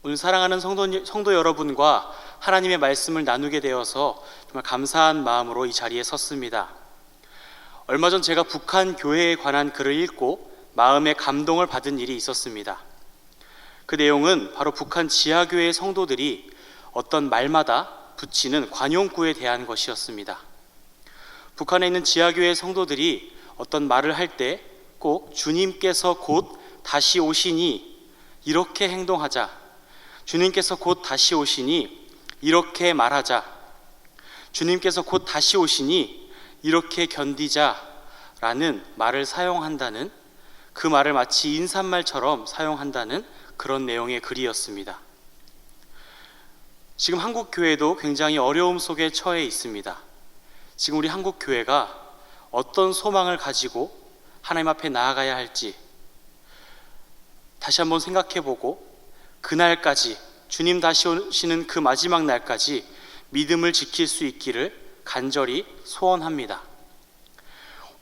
오늘 사랑하는 성도 여러분과 하나님의 말씀을 나누게 되어서 정말 감사한 마음으로 이 자리에 섰습니다. 얼마 전 제가 북한 교회에 관한 글을 읽고 마음의 감동을 받은 일이 있었습니다. 그 내용은 바로 북한 지하교회 성도들이 어떤 말마다 붙이는 관용구에 대한 것이었습니다. 북한에 있는 지하교회 성도들이 어떤 말을 할 때 꼭 주님께서 곧 다시 오시니 이렇게 행동하자, 주님께서 곧 다시 오시니 이렇게 말하자, 주님께서 곧 다시 오시니 이렇게 견디자라는 말을 사용한다는, 그 말을 마치 인사말처럼 사용한다는 그런 내용의 글이었습니다. 지금 한국 교회도 굉장히 어려움 속에 처해 있습니다. 지금 우리 한국 교회가 어떤 소망을 가지고 하나님 앞에 나아가야 할지 다시 한번 생각해보고, 그날까지, 주님 다시 오시는 그 마지막 날까지 믿음을 지킬 수 있기를 간절히 소원합니다.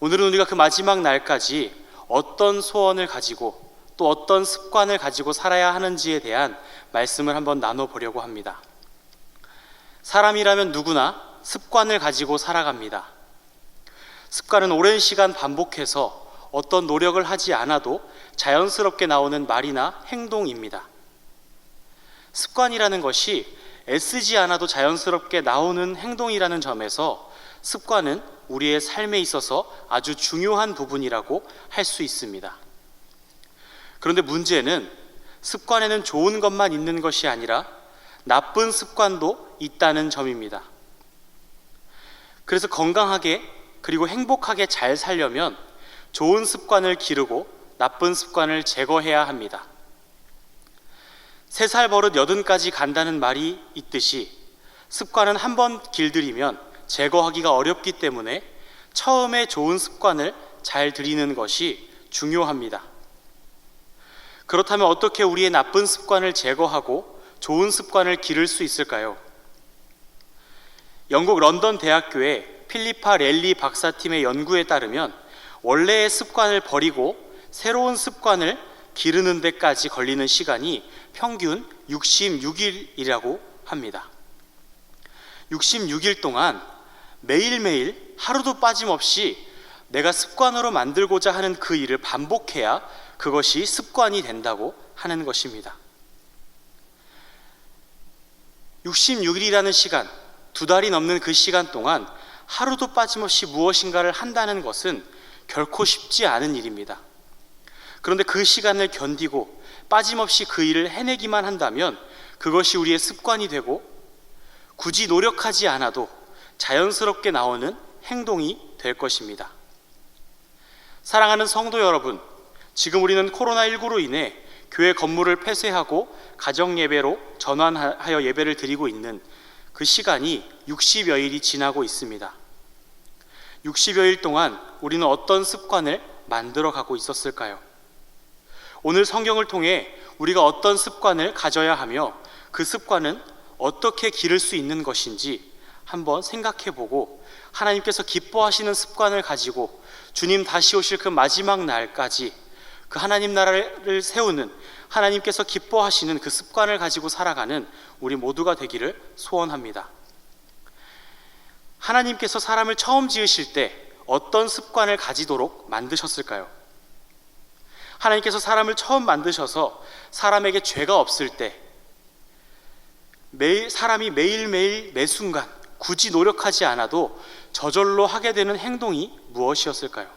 오늘은 우리가 그 마지막 날까지 어떤 소원을 가지고 또 어떤 습관을 가지고 살아야 하는지에 대한 말씀을 한번 나눠보려고 합니다. 사람이라면 누구나 습관을 가지고 살아갑니다. 습관은 오랜 시간 반복해서 어떤 노력을 하지 않아도 자연스럽게 나오는 말이나 행동입니다. 습관이라는 것이 애쓰지 않아도 자연스럽게 나오는 행동이라는 점에서 습관은 우리의 삶에 있어서 아주 중요한 부분이라고 할 수 있습니다. 그런데 문제는 습관에는 좋은 것만 있는 것이 아니라 나쁜 습관도 있다는 점입니다. 그래서 건강하게 그리고 행복하게 잘 살려면 좋은 습관을 기르고 나쁜 습관을 제거해야 합니다. 3살 버릇 80까지 간다는 말이 있듯이 습관은 한 번 길들이면 제거하기가 어렵기 때문에 처음에 좋은 습관을 잘 들이는 것이 중요합니다. 그렇다면 어떻게 우리의 나쁜 습관을 제거하고 좋은 습관을 기를 수 있을까요? 영국 런던 대학교의 필리파 랠리 박사팀의 연구에 따르면 원래의 습관을 버리고 새로운 습관을 기르는 데까지 걸리는 시간이 평균 66일이라고 합니다. 66일 동안 매일매일 하루도 빠짐없이 내가 습관으로 만들고자 하는 그 일을 반복해야 그것이 습관이 된다고 하는 것입니다. 66일이라는 시간, 2달이 넘는 그 시간 동안 하루도 빠짐없이 무엇인가를 한다는 것은 결코 쉽지 않은 일입니다. 그런데 그 시간을 견디고 빠짐없이 그 일을 해내기만 한다면 그것이 우리의 습관이 되고 굳이 노력하지 않아도 자연스럽게 나오는 행동이 될 것입니다. 사랑하는 성도 여러분, 지금 우리는 코로나19로 인해 교회 건물을 폐쇄하고 가정예배로 전환하여 예배를 드리고 있는 그 시간이 60여일이 지나고 있습니다. 60여일 동안 우리는 어떤 습관을 만들어가고 있었을까요? 오늘 성경을 통해 우리가 어떤 습관을 가져야 하며 그 습관은 어떻게 기를 수 있는 것인지 한번 생각해보고, 하나님께서 기뻐하시는 습관을 가지고 주님 다시 오실 그 마지막 날까지 그 하나님 나라를 세우는, 하나님께서 기뻐하시는 그 습관을 가지고 살아가는 우리 모두가 되기를 소원합니다. 하나님께서 사람을 처음 지으실 때 어떤 습관을 가지도록 만드셨을까요? 하나님께서 사람을 처음 만드셔서 사람에게 죄가 없을 때 사람이 매일매일 매순간 굳이 노력하지 않아도 저절로 하게 되는 행동이 무엇이었을까요?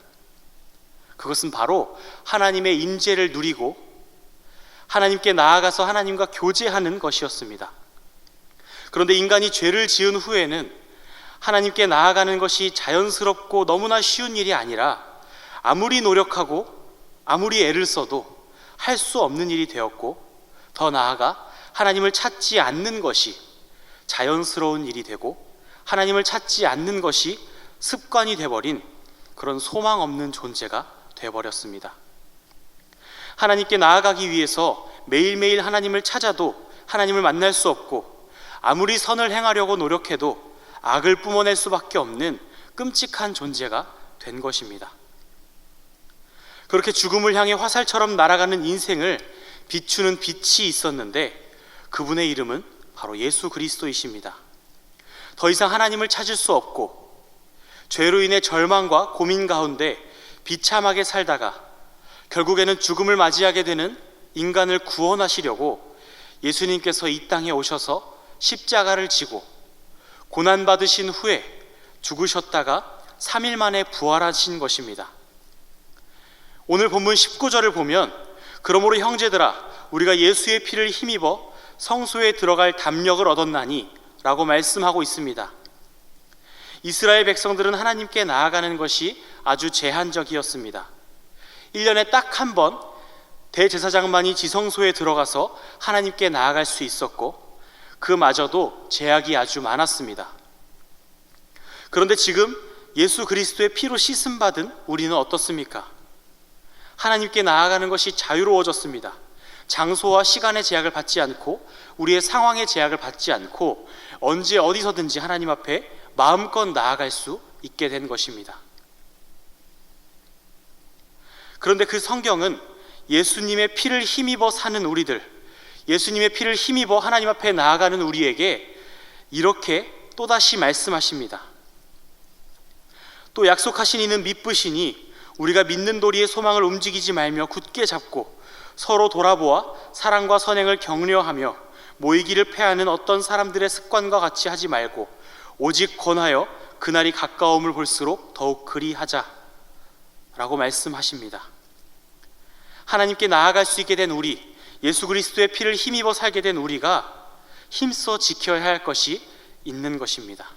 그것은 바로 하나님의 임재를 누리고 하나님께 나아가서 하나님과 교제하는 것이었습니다. 그런데 인간이 죄를 지은 후에는 하나님께 나아가는 것이 자연스럽고 너무나 쉬운 일이 아니라 아무리 노력하고 아무리 애를 써도 할 수 없는 일이 되었고, 더 나아가 하나님을 찾지 않는 것이 자연스러운 일이 되고 하나님을 찾지 않는 것이 습관이 되어버린 그런 소망 없는 존재가 되어버렸습니다. 하나님께 나아가기 위해서 매일매일 하나님을 찾아도 하나님을 만날 수 없고, 아무리 선을 행하려고 노력해도 악을 뿜어낼 수밖에 없는 끔찍한 존재가 된 것입니다. 그렇게 죽음을 향해 화살처럼 날아가는 인생을 비추는 빛이 있었는데 그분의 이름은 바로 예수 그리스도이십니다. 더 이상 하나님을 찾을 수 없고 죄로 인해 절망과 고민 가운데 비참하게 살다가 결국에는 죽음을 맞이하게 되는 인간을 구원하시려고 예수님께서 이 땅에 오셔서 십자가를 지고 고난받으신 후에 죽으셨다가 3일 만에 부활하신 것입니다. 오늘 본문 19절을 보면 그러므로 형제들아 우리가 예수의 피를 힘입어 성소에 들어갈 담력을 얻었나니 라고 말씀하고 있습니다. 이스라엘 백성들은 하나님께 나아가는 것이 아주 제한적이었습니다. 1년에 딱 한 번 대제사장만이 지성소에 들어가서 하나님께 나아갈 수 있었고 그마저도 제약이 아주 많았습니다. 그런데 지금 예수 그리스도의 피로 씻음받은 우리는 어떻습니까? 하나님께 나아가는 것이 자유로워졌습니다. 장소와 시간의 제약을 받지 않고 우리의 상황의 제약을 받지 않고 언제 어디서든지 하나님 앞에 마음껏 나아갈 수 있게 된 것입니다. 그런데 그 성경은 예수님의 피를 힘입어 사는 우리들, 예수님의 피를 힘입어 하나님 앞에 나아가는 우리에게 이렇게 또다시 말씀하십니다. 또 약속하신 이는 미쁘시니 우리가 믿는 도리의 소망을 움직이지 말며 굳게 잡고 서로 돌아보아 사랑과 선행을 격려하며 모이기를 패하는 어떤 사람들의 습관과 같이 하지 말고 오직 권하여 그날이 가까움을 볼수록 더욱 그리하자 라고 말씀하십니다. 하나님께 나아갈 수 있게 된 우리, 예수 그리스도의 피를 힘입어 살게 된 우리가 힘써 지켜야 할 것이 있는 것입니다.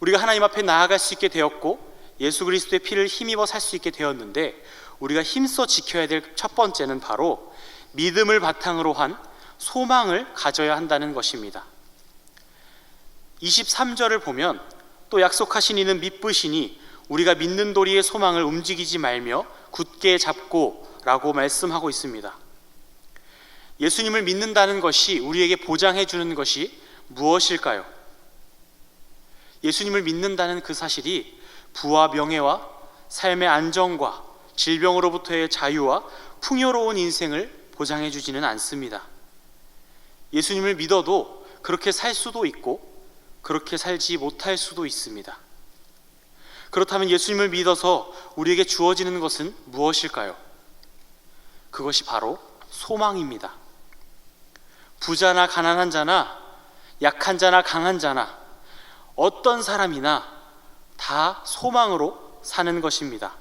우리가 하나님 앞에 나아갈 수 있게 되었고 예수 그리스도의 피를 힘입어 살 수 있게 되었는데 우리가 힘써 지켜야 될 첫 번째는 바로 믿음을 바탕으로 한 소망을 가져야 한다는 것입니다. 23절을 보면 또 약속하신 이는 미쁘시니 우리가 믿는 도리의 소망을 움직이지 말며 굳게 잡고 라고 말씀하고 있습니다. 예수님을 믿는다는 것이 우리에게 보장해 주는 것이 무엇일까요? 예수님을 믿는다는 그 사실이 부와 명예와 삶의 안정과 질병으로부터의 자유와 풍요로운 인생을 보장해 주지는 않습니다. 예수님을 믿어도 그렇게 살 수도 있고 그렇게 살지 못할 수도 있습니다. 그렇다면 예수님을 믿어서 우리에게 주어지는 것은 무엇일까요? 그것이 바로 소망입니다. 부자나 가난한 자나 약한 자나 강한 자나 어떤 사람이나 다 소망으로 사는 것입니다.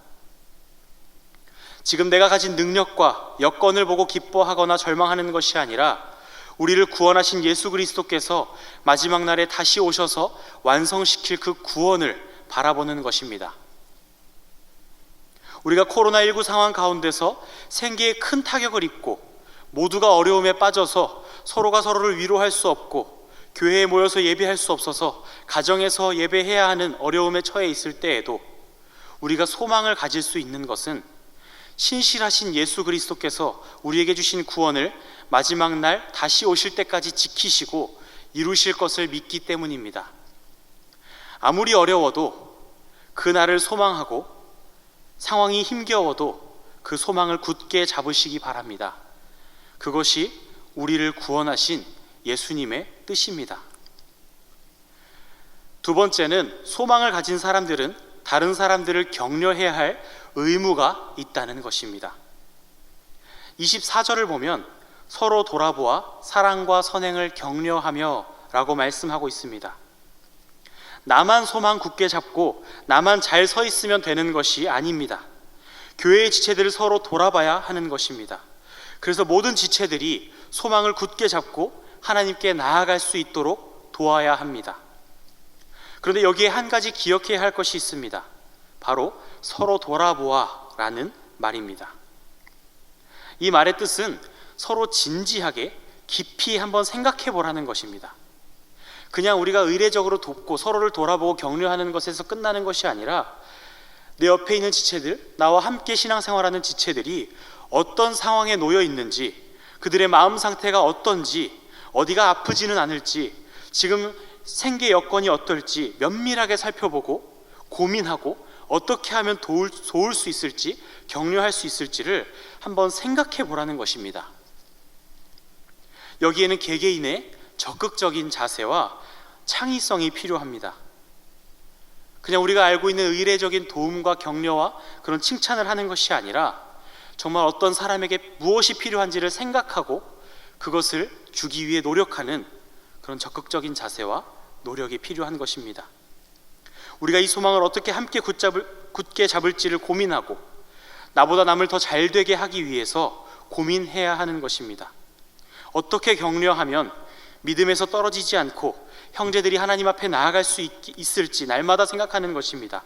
지금 내가 가진 능력과 여건을 보고 기뻐하거나 절망하는 것이 아니라 우리를 구원하신 예수 그리스도께서 마지막 날에 다시 오셔서 완성시킬 그 구원을 바라보는 것입니다. 우리가 코로나19 상황 가운데서 생계에 큰 타격을 입고 모두가 어려움에 빠져서 서로가 서로를 위로할 수 없고 교회에 모여서 예배할 수 없어서 가정에서 예배해야 하는 어려움에 처해 있을 때에도 우리가 소망을 가질 수 있는 것은 신실하신 예수 그리스도께서 우리에게 주신 구원을 마지막 날 다시 오실 때까지 지키시고 이루실 것을 믿기 때문입니다. 아무리 어려워도 그 날을 소망하고 상황이 힘겨워도 그 소망을 굳게 잡으시기 바랍니다. 그것이 우리를 구원하신 예수님의 뜻입니다. 두 번째는 소망을 가진 사람들은 다른 사람들을 격려해야 할 의무가 있다는 것입니다. 24절을 보면 서로 돌아보아 사랑과 선행을 격려하며 라고 말씀하고 있습니다. 나만 소망 굳게 잡고 나만 잘 서 있으면 되는 것이 아닙니다. 교회의 지체들을 서로 돌아봐야 하는 것입니다. 그래서 모든 지체들이 소망을 굳게 잡고 하나님께 나아갈 수 있도록 도와야 합니다. 그런데 여기에 한 가지 기억해야 할 것이 있습니다. 바로 서로 돌아보아 라는 말입니다. 이 말의 뜻은 서로 진지하게 깊이 한번 생각해 보라는 것입니다. 그냥 우리가 의례적으로 돕고 서로를 돌아보고 격려하는 것에서 끝나는 것이 아니라 내 옆에 있는 지체들, 나와 함께 신앙생활하는 지체들이 어떤 상황에 놓여 있는지, 그들의 마음 상태가 어떤지, 어디가 아프지는 않을지, 지금 생계 여건이 어떨지 면밀하게 살펴보고 고민하고 어떻게 하면 도울 수 있을지, 격려할 수 있을지를 한번 생각해 보라는 것입니다. 여기에는 개개인의 적극적인 자세와 창의성이 필요합니다. 그냥 우리가 알고 있는 의례적인 도움과 격려와 그런 칭찬을 하는 것이 아니라 정말 어떤 사람에게 무엇이 필요한지를 생각하고 그것을 주기 위해 노력하는 그런 적극적인 자세와 노력이 필요한 것입니다. 우리가 이 소망을 어떻게 함께 굳게 잡을지를 고민하고 나보다 남을 더 잘되게 하기 위해서 고민해야 하는 것입니다. 어떻게 격려하면 믿음에서 떨어지지 않고 형제들이 하나님 앞에 나아갈 수 있을지 날마다 생각하는 것입니다.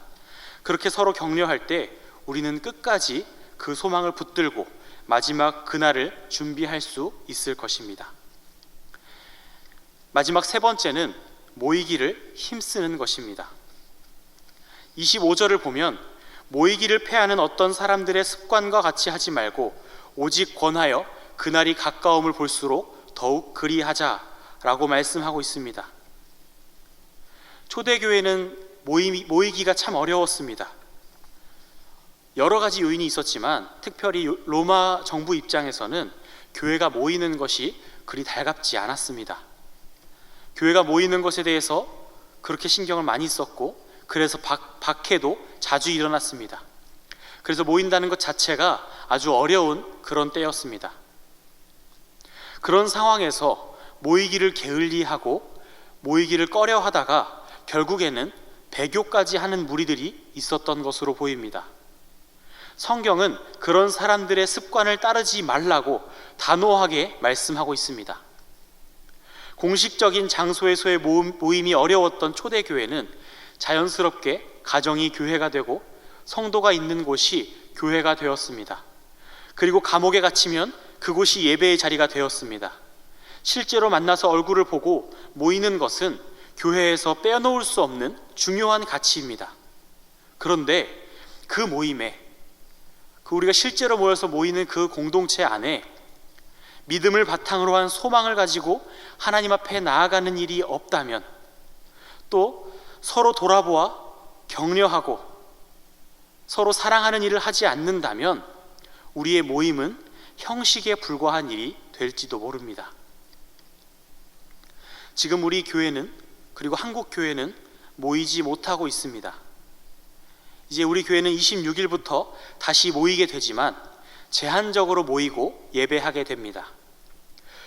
그렇게 서로 격려할 때 우리는 끝까지 그 소망을 붙들고 마지막 그날을 준비할 수 있을 것입니다. 마지막 세 번째는 모이기를 힘쓰는 것입니다. 25절을 보면 모이기를 패하는 어떤 사람들의 습관과 같이 하지 말고 오직 권하여 그날이 가까움을 볼수록 더욱 그리하자라고 말씀하고 있습니다. 초대교회는 모이기가 참 어려웠습니다. 여러 가지 요인이 있었지만 특별히 로마 정부 입장에서는 교회가 모이는 것이 그리 달갑지 않았습니다. 교회가 모이는 것에 대해서 그렇게 신경을 많이 썼고 그래서 박해도 자주 일어났습니다. 그래서 모인다는 것 자체가 아주 어려운 그런 때였습니다. 그런 상황에서 모이기를 게을리하고 모이기를 꺼려하다가 결국에는 배교까지 하는 무리들이 있었던 것으로 보입니다. 성경은 그런 사람들의 습관을 따르지 말라고 단호하게 말씀하고 있습니다. 공식적인 장소에서의 모임이 어려웠던 초대교회는 자연스럽게 가정이 교회가 되고 성도가 있는 곳이 교회가 되었습니다. 그리고 감옥에 갇히면 그곳이 예배의 자리가 되었습니다. 실제로 만나서 얼굴을 보고 모이는 것은 교회에서 빼놓을 수 없는 중요한 가치입니다. 그런데 그 모임에 우리가 실제로 모여서 모이는 그 공동체 안에 믿음을 바탕으로 한 소망을 가지고 하나님 앞에 나아가는 일이 없다면, 또 서로 돌아보아 격려하고 서로 사랑하는 일을 하지 않는다면 우리의 모임은 형식에 불과한 일이 될지도 모릅니다. 지금 우리 교회는, 그리고 한국 교회는 모이지 못하고 있습니다. 이제 우리 교회는 26일부터 다시 모이게 되지만 제한적으로 모이고 예배하게 됩니다.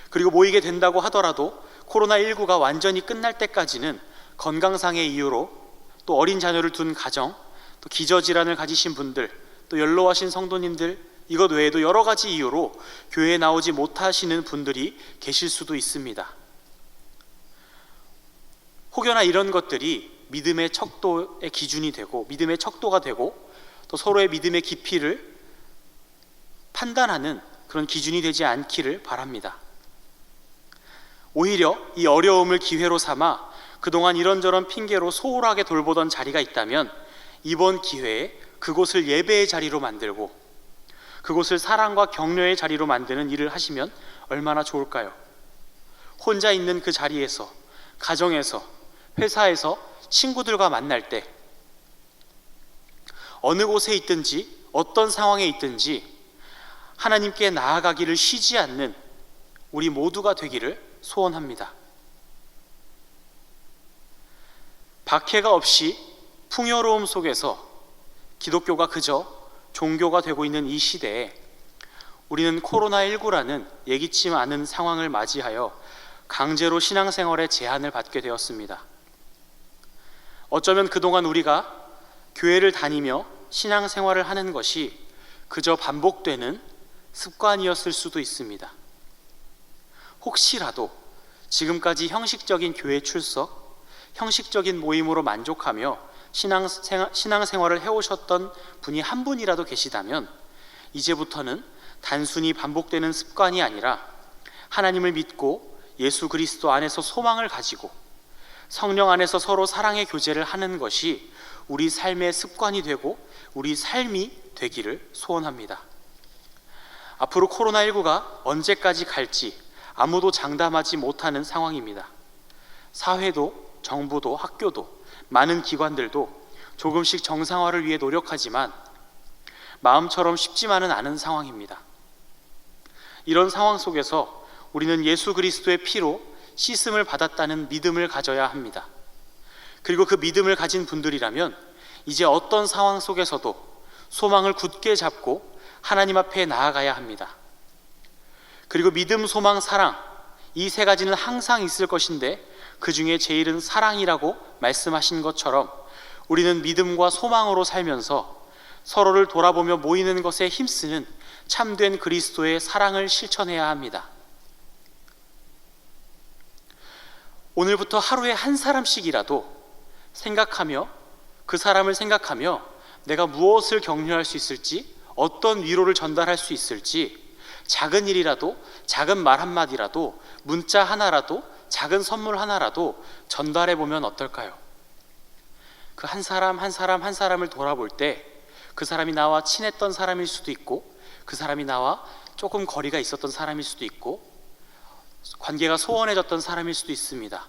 그리고 모이게 된다고 하더라도 코로나19가 완전히 끝날 때까지는 건강상의 이유로, 또 어린 자녀를 둔 가정, 또 기저질환을 가지신 분들, 또 연로하신 성도님들, 이것 외에도 여러 가지 이유로 교회에 나오지 못하시는 분들이 계실 수도 있습니다. 혹여나 이런 것들이 믿음의 척도의 기준이 되고, 믿음의 척도가 되고, 또 서로의 믿음의 깊이를 판단하는 그런 기준이 되지 않기를 바랍니다. 오히려 이 어려움을 기회로 삼아 그동안 이런저런 핑계로 소홀하게 돌보던 자리가 있다면 이번 기회에 그곳을 예배의 자리로 만들고 그곳을 사랑과 격려의 자리로 만드는 일을 하시면 얼마나 좋을까요? 혼자 있는 그 자리에서, 가정에서, 회사에서 친구들과 만날 때 어느 곳에 있든지 어떤 상황에 있든지 하나님께 나아가기를 쉬지 않는 우리 모두가 되기를 소원합니다. 박해가 없이 풍요로움 속에서 기독교가 그저 종교가 되고 있는 이 시대에 우리는 코로나19라는 예기치 않은 상황을 맞이하여 강제로 신앙생활에 제한을 받게 되었습니다. 어쩌면 그동안 우리가 교회를 다니며 신앙생활을 하는 것이 그저 반복되는 습관이었을 수도 있습니다. 혹시라도 지금까지 형식적인 교회 출석, 형식적인 모임으로 만족하며 신앙생활을 해오셨던 분이 한 분이라도 계시다면 이제부터는 단순히 반복되는 습관이 아니라 하나님을 믿고 예수 그리스도 안에서 소망을 가지고 성령 안에서 서로 사랑의 교제를 하는 것이 우리 삶의 습관이 되고 우리 삶이 되기를 소원합니다. 앞으로 코로나19가 언제까지 갈지 아무도 장담하지 못하는 상황입니다. 사회도, 정부도, 학교도, 많은 기관들도 조금씩 정상화를 위해 노력하지만 마음처럼 쉽지만은 않은 상황입니다. 이런 상황 속에서 우리는 예수 그리스도의 피로 씻음을 받았다는 믿음을 가져야 합니다. 그리고 그 믿음을 가진 분들이라면 이제 어떤 상황 속에서도 소망을 굳게 잡고 하나님 앞에 나아가야 합니다. 그리고 믿음, 소망, 사랑, 이 세 가지는 항상 있을 것인데 그 중에 제일은 사랑이라고 말씀하신 것처럼 우리는 믿음과 소망으로 살면서 서로를 돌아보며 모이는 것에 힘쓰는 참된 그리스도의 사랑을 실천해야 합니다. 오늘부터 하루에 한 사람씩이라도 생각하며 그 사람을 생각하며 내가 무엇을 격려할 수 있을지, 어떤 위로를 전달할 수 있을지, 작은 일이라도, 작은 말 한마디라도, 문자 하나라도, 작은 선물 하나라도 전달해 보면 어떨까요? 그 한 사람 한 사람 한 사람을 돌아볼 때 그 사람이 나와 친했던 사람일 수도 있고, 그 사람이 나와 조금 거리가 있었던 사람일 수도 있고, 관계가 소원해졌던 사람일 수도 있습니다.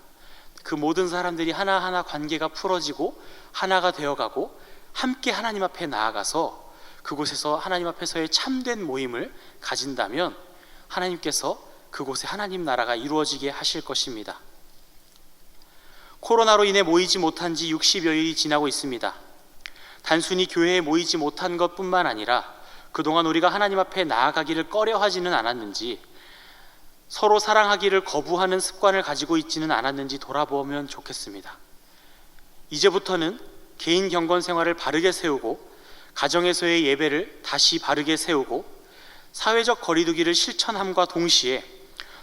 그 모든 사람들이 하나하나 관계가 풀어지고 하나가 되어가고 함께 하나님 앞에 나아가서 그곳에서 하나님 앞에서의 참된 모임을 가진다면 하나님께서 그곳에 하나님 나라가 이루어지게 하실 것입니다. 코로나로 인해 모이지 못한 지 60여일이 지나고 있습니다. 단순히 교회에 모이지 못한 것뿐만 아니라 그동안 우리가 하나님 앞에 나아가기를 꺼려하지는 않았는지, 서로 사랑하기를 거부하는 습관을 가지고 있지는 않았는지 돌아보면 좋겠습니다. 이제부터는 개인 경건 생활을 바르게 세우고 가정에서의 예배를 다시 바르게 세우고 사회적 거리두기를 실천함과 동시에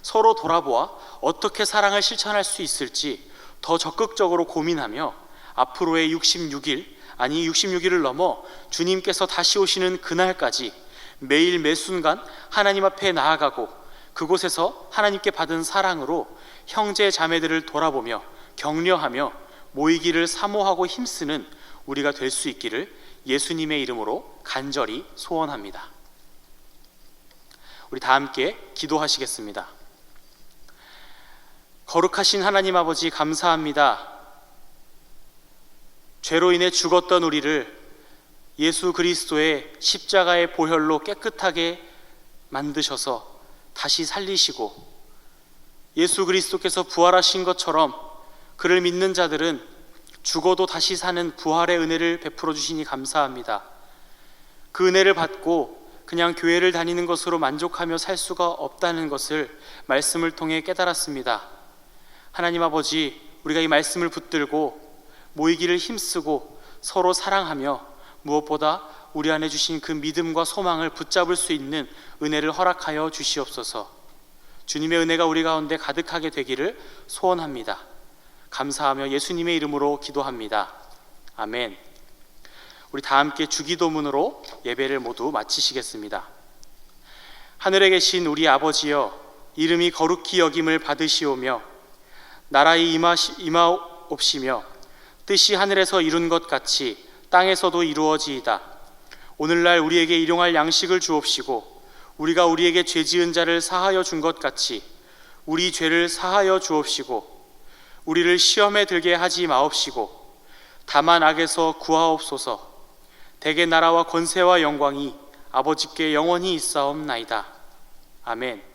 서로 돌아보아 어떻게 사랑을 실천할 수 있을지 더 적극적으로 고민하며 앞으로의 66일, 아니 66일을 넘어 주님께서 다시 오시는 그날까지 매일 매순간 하나님 앞에 나아가고 그곳에서 하나님께 받은 사랑으로 형제 자매들을 돌아보며 격려하며 모이기를 사모하고 힘쓰는 우리가 될 수 있기를 예수님의 이름으로 간절히 소원합니다. 우리 다 함께 기도하시겠습니다. 거룩하신 하나님 아버지, 감사합니다. 죄로 인해 죽었던 우리를 예수 그리스도의 십자가의 보혈로 깨끗하게 만드셔서 다시 살리시고 예수 그리스도께서 부활하신 것처럼 그를 믿는 자들은 죽어도 다시 사는 부활의 은혜를 베풀어 주시니 감사합니다. 그 은혜를 받고 그냥 교회를 다니는 것으로 만족하며 살 수가 없다는 것을 말씀을 통해 깨달았습니다. 하나님 아버지, 우리가 이 말씀을 붙들고 모이기를 힘쓰고 서로 사랑하며 무엇보다 우리 안에 주신 그 믿음과 소망을 붙잡을 수 있는 은혜를 허락하여 주시옵소서. 주님의 은혜가 우리 가운데 가득하게 되기를 소원합니다. 감사하며 예수님의 이름으로 기도합니다. 아멘. 우리 다 함께 주기도문으로 예배를 모두 마치시겠습니다. 하늘에 계신 우리 아버지여, 이름이 거룩히 여김을 받으시오며 나라의 임하옵시며 뜻이 하늘에서 이룬 것 같이 땅에서도 이루어지이다. 오늘날 우리에게 일용할 양식을 주옵시고 우리가 우리에게 죄 지은 자를 사하여 준 것 같이 우리 죄를 사하여 주옵시고 우리를 시험에 들게 하지 마옵시고 다만 악에서 구하옵소서. 대개 나라와 권세와 영광이 아버지께 영원히 있사옵나이다. 아멘.